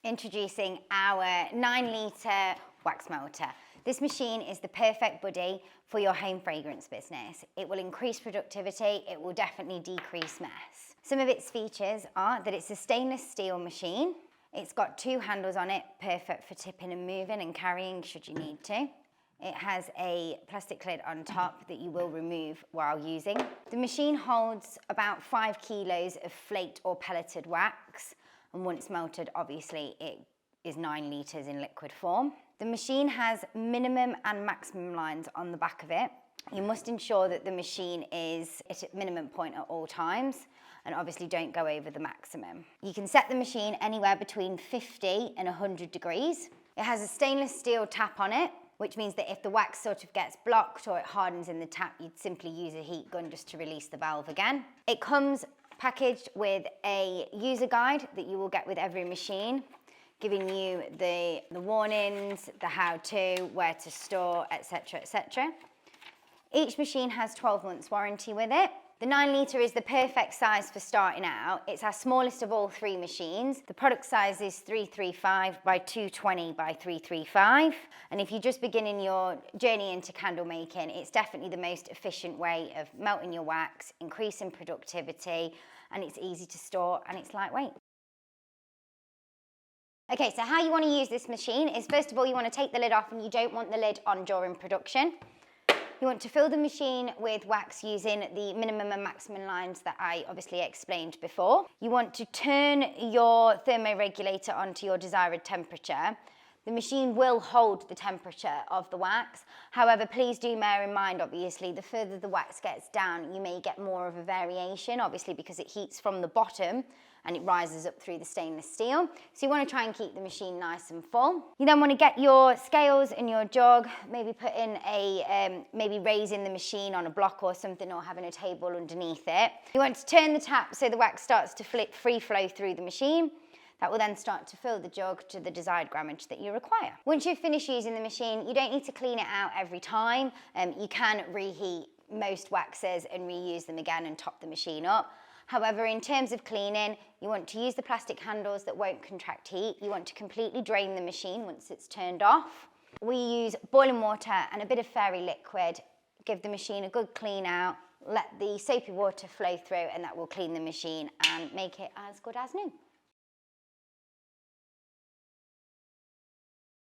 Introducing our 9-litre wax melter. This machine is the perfect buddy for your home fragrance business. It will increase productivity, it will definitely decrease mess. Some of its features are that it's a stainless steel machine. It's got 2 handles on it, perfect for tipping and moving and carrying should you need to. It has a plastic lid on top that you will remove while using. The machine holds about 5 kilos of flaked or pelleted wax, and once melted, obviously, it is 9 litres in liquid form. The machine has minimum and maximum lines on the back of it. You must ensure that the machine is at a minimum point at all times, and obviously don't go over the maximum. You can set the machine anywhere between 50 and 100 degrees. It has a stainless steel tap on it, which means that if the wax sort of gets blocked or it hardens in the tap, you'd simply use a heat gun just to release the valve again. It comes packaged with a user guide that you will get with every machine, giving you the warnings, the how-to, where to store, etc, etc. Each machine has 12 months warranty with it. The 9-litre is the perfect size for starting out. It's our smallest of all 3 machines. The product size is 335 by 220 by 335. And if you're just beginning your journey into candle making, it's definitely the most efficient way of melting your wax, increasing productivity, and it's easy to store and it's lightweight. Okay, so how you want to use this machine is, first of all, you want to take the lid off, and you don't want the lid on during production. You want to fill the machine with wax using the minimum and maximum lines that I obviously explained before. You want to turn your thermoregulator onto your desired temperature. The machine will hold the temperature of the wax. However, please do bear in mind, obviously, the further the wax gets down, you may get more of a variation, obviously, because it heats from the bottom and it rises up through the stainless steel. So you want to try and keep the machine nice and full. You then want to get your scales and your jug, maybe put in maybe raising the machine on a block or something, or having a table underneath it. You want to turn the tap so the wax starts to free flow through the machine. That will then start to fill the jug to the desired grammage that you require. Once you've finished using the machine, you don't need to clean it out every time. You can reheat most waxes and reuse them again and top the machine up. However, in terms of cleaning, you want to use the plastic handles that won't contract heat. You want to completely drain the machine once it's turned off. We use boiling water and a bit of fairy liquid. Give the machine a good clean out, let the soapy water flow through, and that will clean the machine and make it as good as new.